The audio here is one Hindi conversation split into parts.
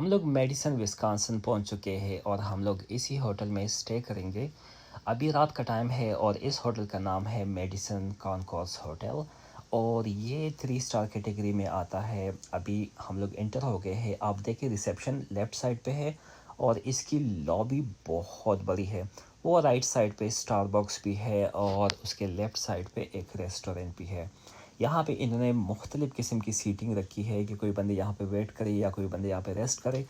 हम लोग मेडिसन विस्कॉन्सिन पहुंच चुके हैं और हम लोग इसी होटल में स्टे करेंगे। अभी रात का टाइम है और इस होटल का नाम है मेडिसन कॉनकॉर्स होटल और ये 3 स्टार कैटेगरी में आता है। अभी हम लोग इंटर हो गए हैं। आप देखिए रिसेप्शन लेफ़्ट साइड पे है और इसकी लॉबी बहुत बड़ी है। वो राइट साइड पे स्टारबक्स भी है और उसके लेफ़्ट साइड पे एक रेस्टोरेंट भी है। यहाँ पे इन्होंने मुख्तलिफ़ किस्म की सीटिंग रखी है कि कोई बंदे यहाँ पे वेट करे या कोई बंदे यहाँ पे रेस्ट करे।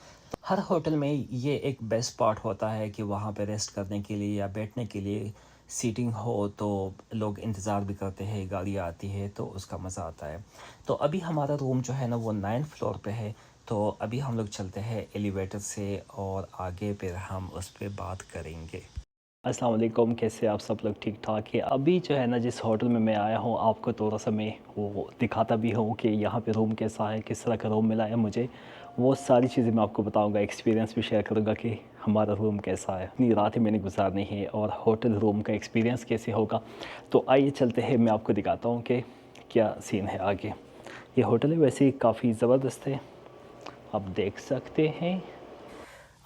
हर होटल में ये एक बेस्ट पार्ट होता है कि वहाँ पे रेस्ट करने के लिए या बैठने के लिए सीटिंग हो तो लोग इंतज़ार भी करते हैं, गाड़ी आती है तो उसका मज़ा आता है। तो अभी हमारा रूम जो है ना वो 9th फ्लोर पे है। तो अभी हम लोग चलते हैं एलिवेटर से और आगे फिर हम उस पर बात करेंगे। अस्सलाम वालेकुम, कैसे आप सब लोग ठीक ठाक है। अभी जो है ना जिस होटल में मैं आया हूँ आपको थोड़ा सा मैं वो दिखाता भी हूँ कि यहाँ पे रूम कैसा है, किस तरह का रूम मिला है मुझे। वो सारी चीज़ें मैं आपको बताऊँगा, एक्सपीरियंस भी शेयर करूँगा कि हमारा रूम कैसा है, इतनी रातें मैंने गुजारनी है और होटल रूम का एक्सपीरियंस कैसे होगा। तो आइए चलते हैं, मैं आपको दिखाता हूँ कि क्या सीन है आगे। ये होटल है वैसे काफ़ी ज़बरदस्त है, आप देख सकते हैं।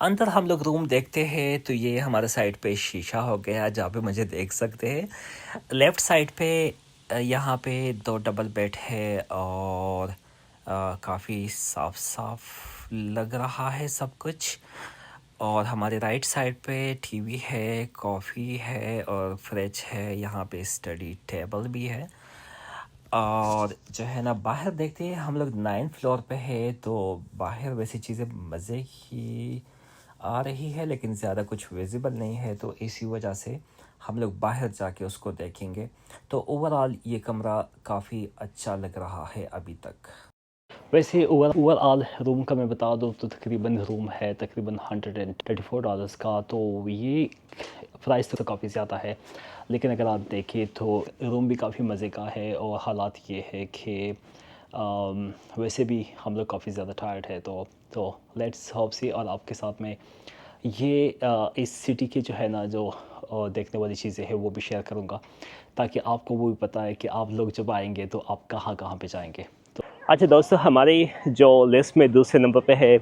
अंदर हम लोग रूम देखते हैं तो ये हमारे साइड पे शीशा हो गया जहाँ पे मुझे देख सकते हैं। लेफ़्ट साइड पे यहाँ पे 2 डबल बेड है और काफ़ी साफ साफ लग रहा है सब कुछ। और हमारे राइट साइड पे टीवी है, कॉफ़ी है और फ्रिज है। यहाँ पे स्टडी टेबल भी है। और जो है ना बाहर देखते हैं, हम लोग 9th फ्लोर पे है तो बाहर वैसी चीज़ें मज़े की आ रही है लेकिन ज़्यादा कुछ विजिबल नहीं है तो इसी वजह से हम लोग बाहर जाके उसको देखेंगे। तो ओवरऑल ये कमरा काफ़ी अच्छा लग रहा है अभी तक। वैसे ओवरऑल रूम का मैं बता दूँ तो तकरीबन रूम है तकरीबन $134 का। तो ये प्राइस तो काफ़ी ज़्यादा है लेकिन अगर आप देखें तो रूम भी काफ़ी मज़े का है। और हालात ये है कि वैसे भी हम लोग काफ़ी ज़्यादा टायर्ड है तो लेट्स होप सी। और आपके साथ में ये इस सिटी के जो है ना जो देखने वाली चीज़ें हैं वो भी शेयर करूँगा ताकि आपको वो भी पता है कि आप लोग जब आएंगे तो आप कहाँ कहाँ पे जाएंगे। अच्छा दोस्तों, हमारी जो लिस्ट में दूसरे नंबर पे है,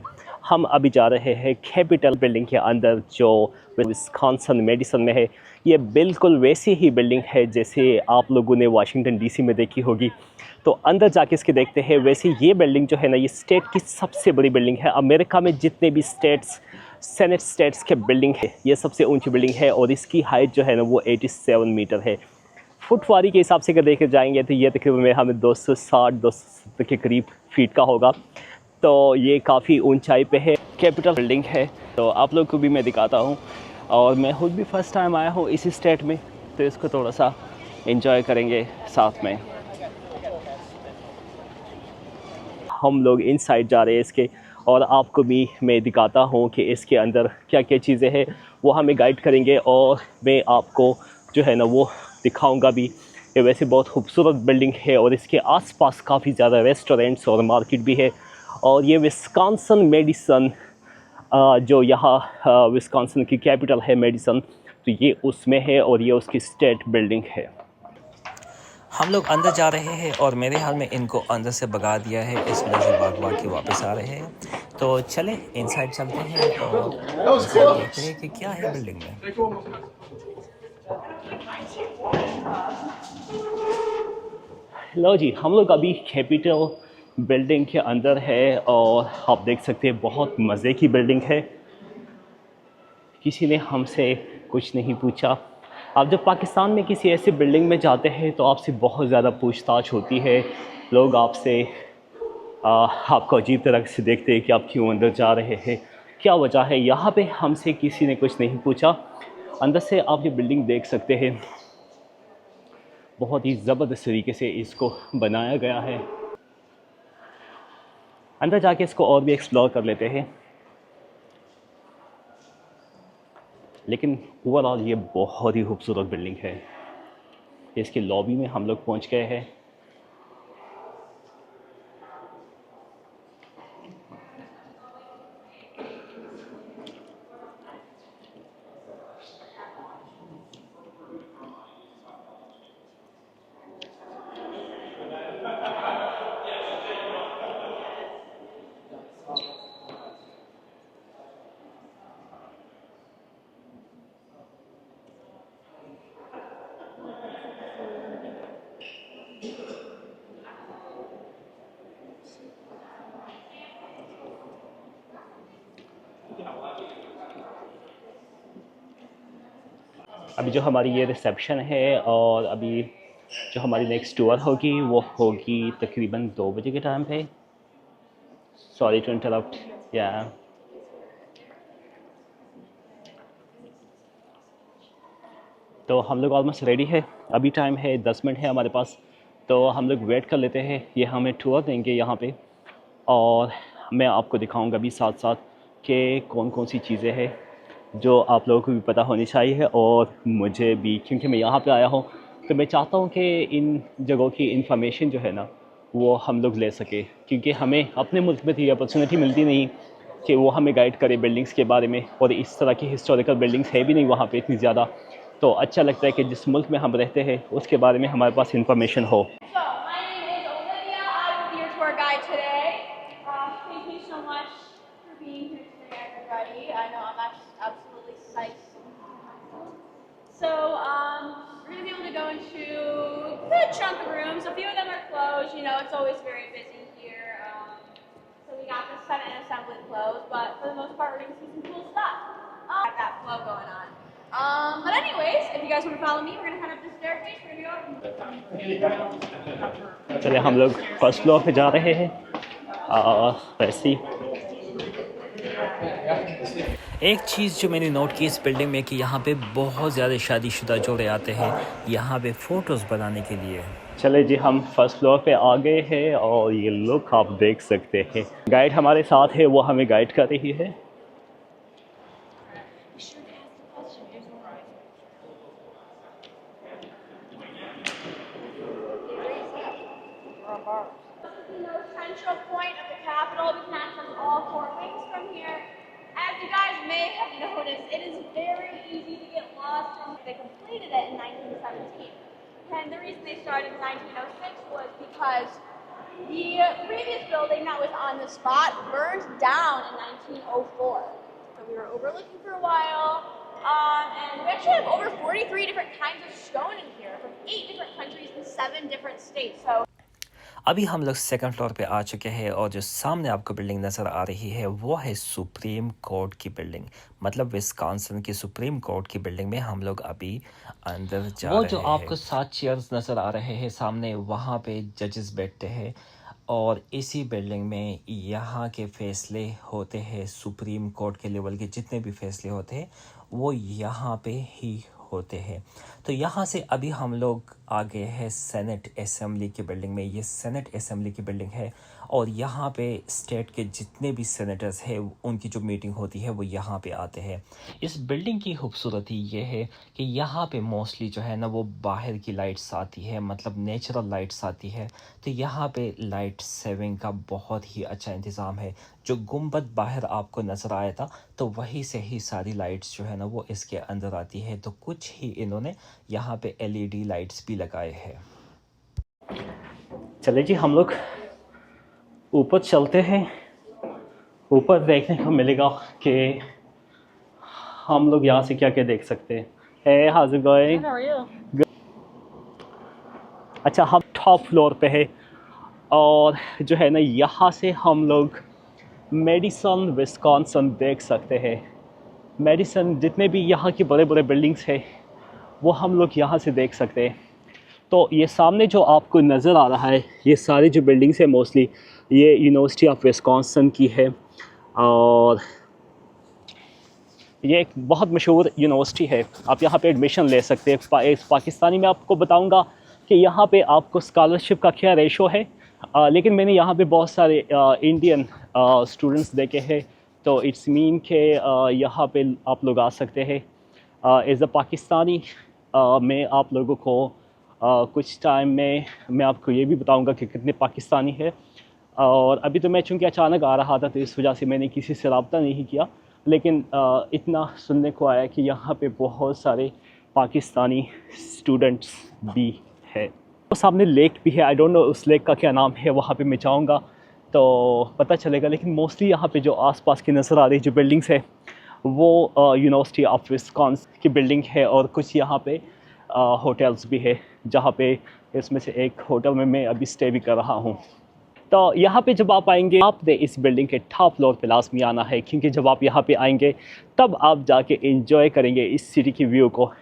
हम अभी जा रहे हैं कैपिटल बिल्डिंग के अंदर जो विस्कॉन्सिन मेडिसन में है। ये बिल्कुल वैसी ही बिल्डिंग है जैसे आप लोगों ने वाशिंगटन डीसी में देखी होगी। तो अंदर जाके इसके देखते हैं। वैसे ये बिल्डिंग जो है ना ये स्टेट की सबसे बड़ी बिल्डिंग है। अमेरिका में जितने भी सेनेट स्टेट्स के बिल्डिंग है ये सबसे ऊंची बिल्डिंग है और इसकी हाइट जो है ना वो 87 मीटर है। फुटवारी के हिसाब से अगर देखे जाएंगे तो ये तकरीबन हमें 260-270 के करीब फीट का होगा। तो ये काफ़ी ऊंचाई पे है, कैपिटल बिल्डिंग है। तो आप लोग को भी मैं दिखाता हूँ और मैं खुद भी फ़र्स्ट टाइम आया हूँ इसी स्टेट में तो इसको थोड़ा सा एंजॉय करेंगे साथ में। हम लोग इन साइड जा रहे हैं इसके और आपको भी मैं दिखाता हूँ कि इसके अंदर क्या क्या चीज़ें हैं वो हमें गाइड करेंगे और मैं आपको जो है ना वो दिखाऊंगा भी। ये वैसे बहुत खूबसूरत बिल्डिंग है और इसके आसपास काफ़ी ज़्यादा रेस्टोरेंट्स और मार्केट भी है। और ये विस्कॉन्सिन मेडिसन जो यहाँ विस्कॉन्सिन की कैपिटल है मेडिसन, तो ये उसमें है और ये उसकी स्टेट बिल्डिंग है। हम लोग अंदर जा रहे हैं और मेरे हाल में इनको अंदर से भगा दिया है, इस वजह से भाग भाग के वापस आ रहे हैं। तो चले इनसाइड चलते हैं और इनसाइड देखते हैं कि क्या है बिल्डिंग में। लो जी, हम लोग अभी कैपिटल बिल्डिंग के अंदर है और आप देख सकते हैं बहुत मज़े की बिल्डिंग है। किसी ने हमसे कुछ नहीं पूछा। आप जब पाकिस्तान में किसी ऐसी बिल्डिंग में जाते हैं तो आपसे बहुत ज़्यादा पूछताछ होती है। लोग आपसे आपको अजीब तरह से देखते हैं कि आप क्यों अंदर जा रहे हैं, क्या वजह है। यहाँ पे हमसे किसी ने कुछ नहीं पूछा। अंदर से आप ये बिल्डिंग देख सकते हैं, बहुत ही ज़बरदस्त तरीके से इसको बनाया गया है। अंदर जाके इसको और भी एक्सप्लोर कर लेते हैं। लेकिन ओवरऑल ये बहुत ही खूबसूरत बिल्डिंग है। इसके लॉबी में हम लोग पहुंच गए हैं। अभी जो हमारी ये रिसेप्शन है, और अभी जो हमारी नेक्स्ट टूर होगी वो होगी तकरीबन 2 बजे के टाइम पे। Sorry to interrupt. या तो हम लोग ऑलमोस्ट रेडी है। अभी टाइम है 10 मिनट है हमारे पास, तो हम लोग वेट कर लेते हैं। ये हमें टूर देंगे यहाँ पे, और मैं आपको दिखाऊंगा भी साथ साथ कि कौन कौन सी चीज़ें हैं जो आप लोगों को भी पता होनी चाहिए, और मुझे भी, क्योंकि मैं यहाँ पे आया हूँ तो मैं चाहता हूँ कि इन जगहों की इंफॉर्मेशन जो है ना वो हम लोग ले सके, क्योंकि हमें अपने मुल्क में तो ये अपॉर्चुनिटी मिलती नहीं कि वो हमें गाइड करे बिल्डिंग्स के बारे में, और इस तरह की हिस्टोरिकल बिल्डिंग्स है भी नहीं वहाँ पे इतनी ज़्यादा। तो अच्छा लगता है कि जिस मुल्क में हम रहते हैं उसके बारे में हमारे पास इंफॉर्मेशन हो। Tour guide today. Thank you so much for being here today, everybody. I know I'm absolutely psyched. So, we're gonna be able to go into a good chunk of rooms. A few of them are closed. You know, it's always very busy here. So we got the Senate Assembly closed, but for the most part, we're gonna see some cool stuff. Have that flow going on. But anyways, if you guys want to follow me, we're gonna head up the staircase. We're gonna go. चलिए हम लोग फर्स्ट फ्लोर पे जा रहे हैं। वैसे ही एक चीज़ जो मैंने नोट की इस बिल्डिंग में कि यहाँ पे बहुत ज़्यादा शादीशुदा जोड़े आते हैं यहाँ पे फ़ोटोज़ बनाने के लिए। चले जी, हम फर्स्ट फ्लोर पे आ गए हैं, और ये लुक आप देख सकते हैं। गाइड हमारे साथ है, वो हमें गाइड कर रही है। Central point of the Capitol. We can access all 4 wings from here. As you guys may have noticed, it is very easy to get lost. They completed it in 1917. And the reason they started in 1906 was because the previous building that was on the spot burned down in 1904. So we were overlooking for a while. And we actually have over 43 different kinds of stone in here from 8 different countries and 7 different states. So अभी हम लोग सेकंड फ्लोर पे आ चुके हैं और जो सामने आपको बिल्डिंग नज़र आ रही है वो है सुप्रीम कोर्ट की बिल्डिंग, मतलब विस्कॉन्सिन की सुप्रीम कोर्ट की बिल्डिंग में हम लोग अभी अंदर जा रहे हैं। वो जो आपको 7 चेयर्स नज़र आ रहे हैं सामने, वहाँ पे जजेस बैठते हैं और इसी बिल्डिंग में यहाँ के फ़ैसले होते हैं। सुप्रीम कोर्ट के लेवल के जितने भी फ़ैसले होते हैं वो यहाँ पे ही होते हैं। तो यहाँ से अभी हम लोग आ गए हैं सेनेट असेंबली की बिल्डिंग में। ये सेनेट असेंबली की बिल्डिंग है और यहाँ पे स्टेट के जितने भी सेनेटर्स हैं उनकी जो मीटिंग होती है वो यहाँ पे आते हैं। इस बिल्डिंग की खूबसूरती ये है कि यहाँ पे मोस्टली जो है ना वो बाहर की लाइट्स आती है, मतलब नेचुरल लाइट्स आती है। तो यहाँ पे लाइट सेविंग का बहुत ही अच्छा इंतज़ाम है। जो गुंबद बाहर आपको नज़र आया था तो वहीं से ही सारी लाइट्स जो है ना वो इसके अंदर आती है। तो कुछ ही इन्होंने यहाँ पे LED लाइट्स भी लगाए हैं। चले जी, हम लोग ऊपर चलते हैं। ऊपर देखने को मिलेगा कि हम लोग यहाँ से क्या क्या देख सकते हैं। Hey, how's it going? How are you? Good. अच्छा, हम टॉप फ्लोर पे है और जो है ना यहाँ से हम लोग मेडिसन विस्कॉन्सिन देख सकते हैं। मेडिसन जितने भी यहाँ की बड़े बड़े बिल्डिंग्स हैं वो हम लोग यहाँ से देख सकते हैं। तो ये सामने जो आपको नज़र आ रहा है ये सारी जो बिल्डिंग्स है मोस्टली ये यूनिवर्सिटी ऑफ विस्कॉन्सिन की है, और ये एक बहुत मशहूर यूनिवर्सिटी है। आप यहाँ पे एडमिशन ले सकते हैं। पाकिस्तानी में आपको बताऊँगा कि यहाँ पे आपको स्कॉलरशिप का क्या रेशो है, लेकिन मैंने यहाँ पे बहुत सारे इंडियन स्टूडेंट्स देखे हैं, तो इट्स मीन के यहाँ पे आप लोग आ सकते हैं। एज़ अ पाकिस्तानी मैं आप लोगों को कुछ टाइम में मैं आपको ये भी बताऊंगा कि कितने पाकिस्तानी है। और अभी तो मैं चूँकि अचानक आ रहा था तो इस वजह से मैंने किसी से रब्ता नहीं किया, लेकिन इतना सुनने को आया कि यहाँ पे बहुत सारे पाकिस्तानी स्टूडेंट्स भी है। तो सामने लेक भी है, आई डोंट नो उस लेक का क्या नाम है, वहाँ पे मैं जाऊँगा तो पता चलेगा। लेकिन मोस्टली यहाँ पे जो आसपास की नज़र आ रही जो बिल्डिंग्स है वो यूनिवर्सिटी ऑफ विस्कॉन्सिन की बिल्डिंग है, और कुछ यहाँ पे होटल्स भी है जहाँ पे इसमें से एक होटल में मैं अभी स्टे भी कर रहा हूँ। तो यहाँ पे जब आप आएंगे आपने इस बिल्डिंग के टॉप फ्लोर पे लाजमी आना है, क्योंकि जब आप यहाँ पे आएंगे तब आप जाके एंजॉय करेंगे इस सिटी की व्यू को।